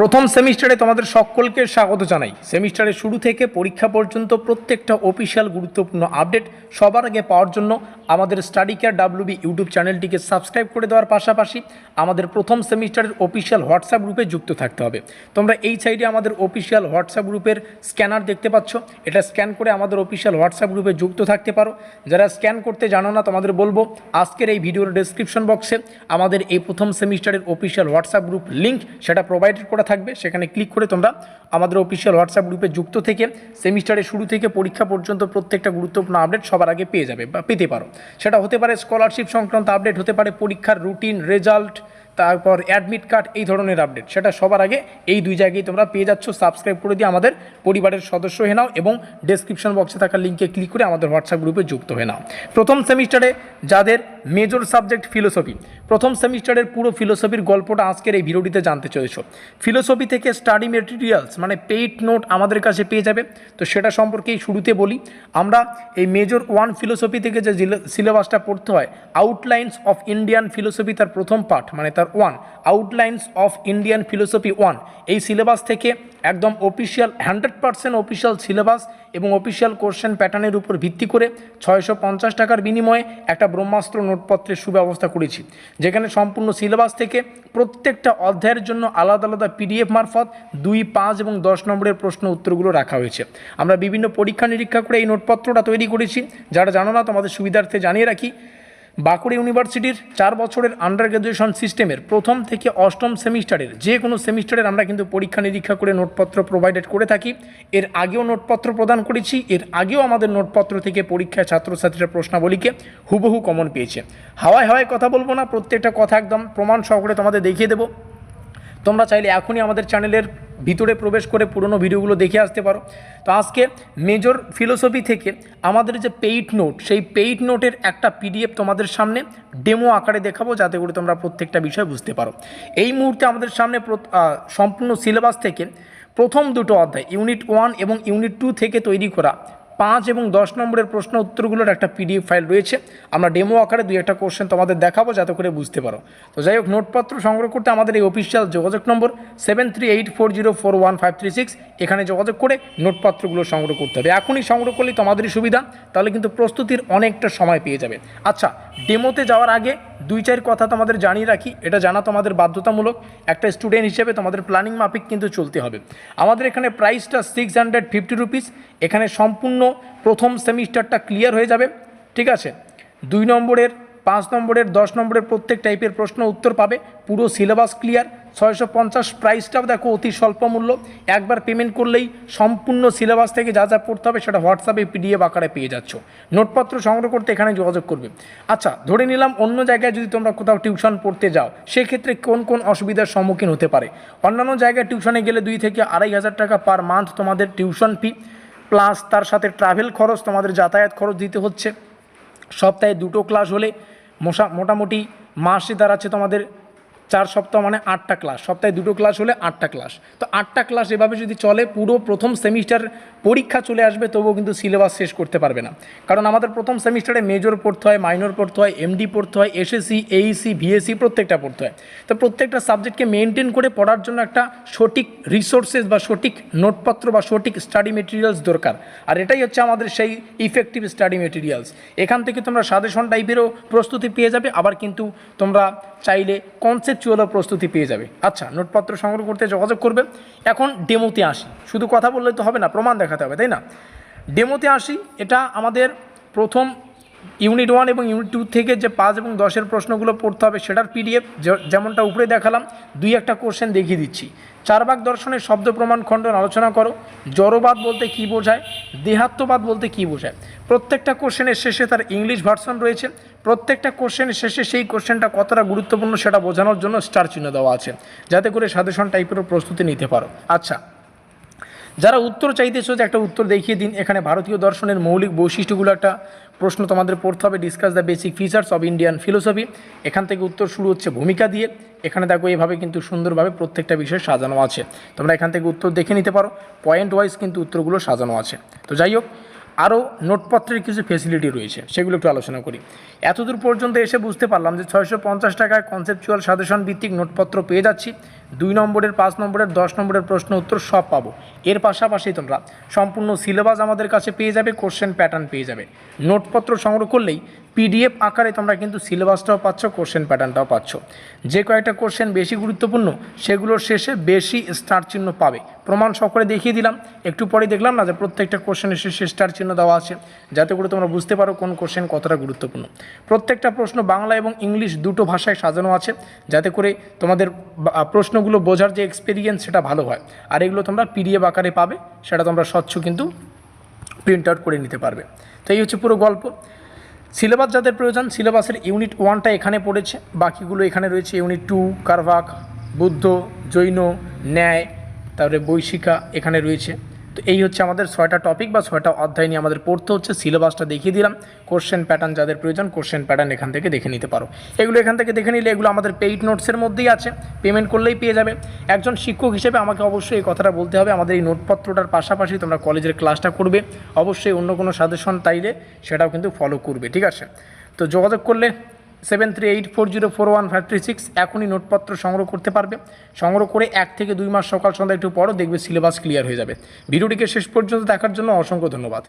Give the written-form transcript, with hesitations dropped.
প্রথম সেমিস্টারে তোমাদের সকলকে স্বাগত জানাই। সেমিস্টারের শুরু থেকে পরীক্ষা পর্যন্ত প্রত্যেকটা অফিসিয়াল গুরুত্বপূর্ণ আপডেট সবার আগে পাওয়ার জন্য আমাদের স্টাডি কেয়ার WB ইউটিউব চ্যানেলটিকে সাবস্ক্রাইব করে দেওয়ার পাশাপাশি আমাদের প্রথম সেমিস্টারের অফিসিয়াল হোয়াটসঅ্যাপ গ্রুপে যুক্ত থাকতে হবে। তোমরা এই সাইডে আমাদের অফিসিয়াল হোয়াটসঅ্যাপ গ্রুপের স্ক্যানার দেখতে পাচ্ছ, এটা স্ক্যান করে আমাদের অফিসিয়াল হোয়াটসঅ্যাপ গ্রুপে যুক্ত থাকতে পারো। যারা স্ক্যান করতে জানো না তোমাদের বলবো, আজকের এই ভিডিওর ডেসক্রিপশন বক্সে আমাদের এই প্রথম সেমিস্টারের অফিসিয়াল হোয়াটসঅ্যাপ গ্রুপ লিঙ্ক সেটা প্রোভাইডেড করা থাকবে। সেখানে ক্লিক করে তোমরা আমাদের অফিসিয়াল হোয়াটসঅ্যাপ গ্রুপে যুক্ত থেকে সেমিস্টারের শুরু থেকে পরীক্ষা পর্যন্ত প্রত্যেকটা গুরুত্বপূর্ণ আপডেট সবার আগে পেয়ে যাবে বা পেতে পারো। সেটা হতে পারে স্কলারশিপ সংক্রান্ত আপডেট, হতে পারে পরীক্ষার রুটিন, রেজাল্ট, তারপর অ্যাডমিট কার্ড, এই ধরনের আপডেট সেটা সবার আগে এই দুই জায়গায় তোমরা পেয়ে যাচ্ছ। সাবস্ক্রাইব করে দিয়ে আমাদের পরিবারের সদস্য হয়ে নাও এবং ডেসক্রিপশন বক্সে থাকা লিঙ্কে ক্লিক করে আমাদের হোয়াটসঅ্যাপ গ্রুপে যুক্ত হয়ে নাও। প্রথম সেমিস্টারে যাদের মেজর সাবজেক্ট ফিলোসফি, প্রথম সেমিস্টারের পুরো ফিলোসফির গল্পটা আজকের এই ভিডিওটিতে জানতে চলেছো। ফিলোসফি থেকে স্টাডি মেটেরিয়ালস মানে পেইড নোট আমাদের কাছে পেয়ে যাবে। তো সেটা সম্পর্কেই শুরুতে বলি। আমরা এই মেজর 1 ফিলোসফি থেকে যে সিলেবাসটা পড়তে হয়, আউটলাইন্স অফ ইন্ডিয়ান ফিলোসফি তার প্রথম পার্ট মানে তার 1, আউটলাইন্স অফ ইন্ডিয়ান ফিলোসফি 1, এই সিলেবাস থেকে একদম অফিসিয়াল 100% অফিসিয়াল সিলেবাস এবং অফিসিয়াল কোশ্চেন প্যাটার্নের উপর ভিত্তি করে 650 টাকার বিনিময়ে একটা ব্রহ্মাস্ত্র নোটপত্রের সুব্যবস্থা করেছি, যেখানে সম্পূর্ণ সিলেবাস থেকে প্রত্যেকটা অধ্যায়ের জন্য আলাদা আলাদা PDF মারফত 2, 5 এবং 10 নম্বরের প্রশ্ন উত্তরগুলো রাখা হয়েছে। আমরা বিভিন্ন পরীক্ষা নিরীক্ষা করে এই নোটপত্রটা তৈরি করেছি। যারা জানো না তোমাদের সুবিধার্থে জানিয়ে রাখি, বাঁকুড়া ইউনিভার্সিটির 4 বছরের আন্ডার গ্র্যাজুয়েশন সিস্টেমের প্রথম থেকে অষ্টম সেমিস্টারের যে কোনো সেমিস্টারের আমরা কিন্তু পরীক্ষা নিরীক্ষা করে নোটপত্র প্রোভাইডেড করে থাকি। এর আগেও নোটপত্র প্রদান করেছি, এর আগেও আমাদের নোটপত্র থেকে পরীক্ষায় ছাত্রছাত্রীরা প্রশ্নাবলীকে হুবহু কমন পেয়েছে। হাওয়ায় হাওয়ায় কথা বলবো না, প্রত্যেকটা কথা একদম প্রমাণ সহকারে তোমাদের দেখিয়ে দেবো। তোমরা চাইলে এখনই আমাদের চ্যানেলের ভিতরে প্রবেশ করে পুরনো ভিডিওগুলো দেখে আসতে পারো। তো আজকে মেজর ফিলোসফি থেকে আমাদের যে পেইড নোট, সেই পেইড নোটের একটা PDF তোমাদের সামনে ডেমো আকারে দেখাবো, যাতে করে তোমরা প্রত্যেকটা বিষয় বুঝতে পারো। এই মুহূর্তে আমাদের সামনে সম্পূর্ণ সিলেবাস থেকে প্রথম দুটো অধ্যায় ইউনিট 1 এবং ইউনিট 2 থেকে তৈরি করা 5 এবং 10 নম্বরের প্রশ্ন উত্তরগুলোর একটা PDF ফাইল রয়েছে। আমরা ডেমো আকারে 2-1টা কোশ্চেন তোমাদের দেখাবো, যাতে করে বুঝতে পারো। তো যাই হোক, নোটপত্র সংগ্রহ করতে আমাদের এই অফিসিয়াল যোগাযোগ নম্বর 7384041536, এখানে যোগাযোগ করে নোটপত্রগুলো সংগ্রহ করতে হবে। এখনই সংগ্রহ করলে তোমাদেরই সুবিধা, তাহলে কিন্তু প্রস্তুতির অনেকটা সময় পেয়ে যাবে। আচ্ছা, ডেমোতে যাওয়ার আগে 2-4 কথা তোমাদের জানিয়ে রাখি, এটা জানা তোমাদের বাধ্যতামূলক। একটা স্টুডেন্ট হিসেবে তোমাদের প্ল্যানিং মাফিক কিন্তু চলতে হবে। আমাদের এখানে প্রাইসটা 650 রুপিস। এখানে সম্পূর্ণ প্রথম সেমিস্টারটা ক্লিয়ার হয়ে যাবে, ঠিক আছে। 2 নম্বরের, 5 নম্বরের, 10 নম্বরের প্রত্যেক টাইপের প্রশ্ন উত্তর পাবে, পুরো সিলেবাস ক্লিয়ার। 650 প্রাইসটাও দেখো অতি স্বল্প মূল্য। একবার পেমেন্ট করলেই সম্পূর্ণ সিলেবাস থেকে যা যা পড়তে হবে সেটা হোয়াটসঅ্যাপে PDF আকারে পেয়ে যাচ্ছ। নোটপত্র সংগ্রহ করতে এখানে যোগাযোগ করবে। আচ্ছা, ধরে নিলাম অন্য জায়গায় যদি তোমরা কোথাও টিউশন পড়তে যাও, সেক্ষেত্রে কোন কোন অসুবিধার সম্মুখীন হতে পারে। অন্যান্য জায়গায় টিউশনে গেলে 2 থেকে 2500 টাকা পার মান্থ তোমাদের টিউশন ফি, প্লাস তার সাথে ট্রাভেল খরচ, তোমাদের যাতায়াত খরচ দিতে হচ্ছে। সপ্তাহে 2টো ক্লাস হলে মোটামুটি মাসে দাঁড়াচ্ছে তোমাদের 4 সপ্তাহ মানে 8টা ক্লাস। সপ্তাহে 2টো ক্লাস হলে 8টা ক্লাস। তো 8টা ক্লাস এভাবে যদি চলে, পুরো প্রথম সেমিস্টার পরীক্ষা চলে আসবে, তবুও কিন্তু সিলেবাস শেষ করতে পারবে না। কারণ আমাদের প্রথম সেমিস্টারে মেজর পড়তে হয়, মাইনর পড়তে হয়, MD পড়তে হয়, SSC, AEC, VSC প্রত্যেকটা পড়তে হয়। তো প্রত্যেকটা সাবজেক্টকে মেনটেন করে পড়ার জন্য একটা সঠিক রিসোর্সেস বা সঠিক নোটপত্র বা সঠিক স্টাডি মেটেরিয়ালস দরকার। আর এটাই হচ্ছে আমাদের সেই ইফেক্টিভ স্টাডি মেটেরিয়ালস। এখান থেকে তোমরা সাজেশন টাইপেরও প্রস্তুতি পেয়ে যাবে, আবার কিন্তু তোমরা চাইলে কনসেপচুয়ালও প্রস্তুতি পেয়ে যাবে। আচ্ছা, নোটপত্র সংগ্রহ করতে যোগাযোগ করবে। এখন ডেমোতে আসি। শুধু কথা বললে তো হবে না, প্রমাণ দেখাতে হবে, তাই না? ডেমোতে আসি। এটা আমাদের প্রথম ইউনিট 1 এবং ইউনিট 2 থেকে যে 5 এবং 10-এর প্রশ্নগুলো পড়তে হবে সেটার PDF যেমনটা উপরে দেখালাম। 2-1টা কোশ্চেন দেখিয়ে দিচ্ছি। 4 ভাগ দর্শনের শব্দ প্রমাণ খণ্ডন আলোচনা করো। জড়বাদ বলতে কী বোঝায়, দেহাত্মবাদ বলতে কী বোঝায়। প্রত্যেকটা কোশ্চেনের শেষে তার ইংলিশ ভার্সন রয়েছে। প্রত্যেকটা কোশ্চেনের শেষে সেই কোশ্চেনটা কতটা গুরুত্বপূর্ণ সেটা বোঝানোর জন্য স্টার চিহ্ন দেওয়া আছে, যাতে করে সাজেশন টাইপেরও প্রস্তুতি নিতে পারো। আচ্ছা, যারা উত্তর চাইতেছো যে একটা উত্তর দেখিয়ে দিন, এখানে ভারতীয় দর্শনের মৌলিক বৈশিষ্ট্যগুলো একটা প্রশ্ন তোমাদের পড়তে হবে। Discuss the basic features of Indian philosophy. এখান থেকে উত্তর শুরু হচ্ছে ভূমিকা দিয়ে। এখানে দেখো এভাবে কিন্তু সুন্দরভাবে প্রত্যেকটা বিষয় সাজানো আছে। তোমরা এখান থেকে উত্তর দেখে নিতে পারো, পয়েন্ট ওয়াইজ কিন্তু উত্তরগুলো সাজানো আছে। তো যাই হোক, আরও নোটপত্রের কিছু ফেসিলিটি রয়েছে, সেগুলো একটু আলোচনা করি। এতদূর পর্যন্ত এসে বুঝতে পারলাম যে 650 টাকায় কনসেপচুয়াল সাজেশন ভিত্তিক নোটপত্র পেয়ে যাচ্ছি। 2 নম্বরের, 5 নম্বরের, 10 নম্বরের প্রশ্ন উত্তর সব পাবো। এর পাশাপাশি তোমরা সম্পূর্ণ সিলেবাস আমাদের কাছে পেয়ে যাবে, কোশ্চেন প্যাটার্ন পেয়ে যাবে। নোটপত্র সংগ্রহ করলেই পিডিএফ আকারে তোমরা কিন্তু সিলেবাসটাও পাচ্ছ, কোশ্চেন প্যাটার্নটাও পাচ্ছ। যে কয়েকটা কোশ্চেন বেশি গুরুত্বপূর্ণ সেগুলোর শেষে বেশি স্টার চিহ্ন পাবে। প্রমাণ সহকারে দেখিয়ে দিলাম, একটু পরে দেখলাম না যে প্রত্যেকটা কোশ্চেনের শেষে স্টার চিহ্ন দেওয়া আছে, যাতে করে তোমরা বুঝতে পারো কোন কোশ্চেন কতটা গুরুত্বপূর্ণ। প্রত্যেকটা প্রশ্ন বাংলা এবং ইংলিশ দুটো ভাষায় সাজানো আছে, যাতে করে তোমাদের প্রশ্নগুলো বোঝার যে এক্সপিরিয়েন্স সেটা ভালো হয়। আর এগুলো তোমরা পিডিএফ আকারে পাবে, সেটা তোমরা স্বচ্ছ কিন্তু প্রিন্ট আউট করে নিতে পারবে। তো এই হচ্ছে পুরো গল্প। সিলেবাস যাদের প্রয়োজন, সিলেবাসের ইউনিট 1টা এখানে পড়েছে, বাকিগুলো এখানে রয়েছে। ইউনিট 2 কারভাক, বুদ্ধ, জৈন, ন্যায়, তারপরে বৈশিকা এখানে রয়েছে। তো এই হচ্ছে আমাদের 6টা টপিক বা 6টা অধ্যায় নিয়ে আমাদের পড়তে হচ্ছে। সিলেবাসটা দেখিয়ে দিলাম, কোশ্চেন প্যাটার্ন যাদের প্রয়োজন কোশ্চেন প্যাটার্ন এখান থেকে দেখে নিতে পারো। এগুলো এখান থেকে দেখে নিলে এগুলো আমাদের পেইড নোটসের মধ্যেই আছে, পেমেন্ট করলেই পেয়ে যাবে। একজন শিক্ষক হিসেবে আমাকে অবশ্যই এই কথাটা বলতে হবে, আমাদের এই নোটপত্রটার পাশাপাশি তোমরা কলেজের ক্লাসটা করবে, অবশ্যই অন্য কোনো সাজেশন চাইলে সেটাও কিন্তু ফলো করবে, ঠিক আছে? তো যোগাযোগ করলে 7384041536 এখনই নোটপত্র সংগ্রহ করতে পারবে। সংগ্রহ করে 1 থেকে 2 মাস সকাল সন্ধ্যা একটু পরও দেখবে সিলেবাস ক্লিয়ার হয়ে যাবে। ভিডিওটিকে শেষ পর্যন্ত দেখার জন্য অসংখ্য ধন্যবাদ।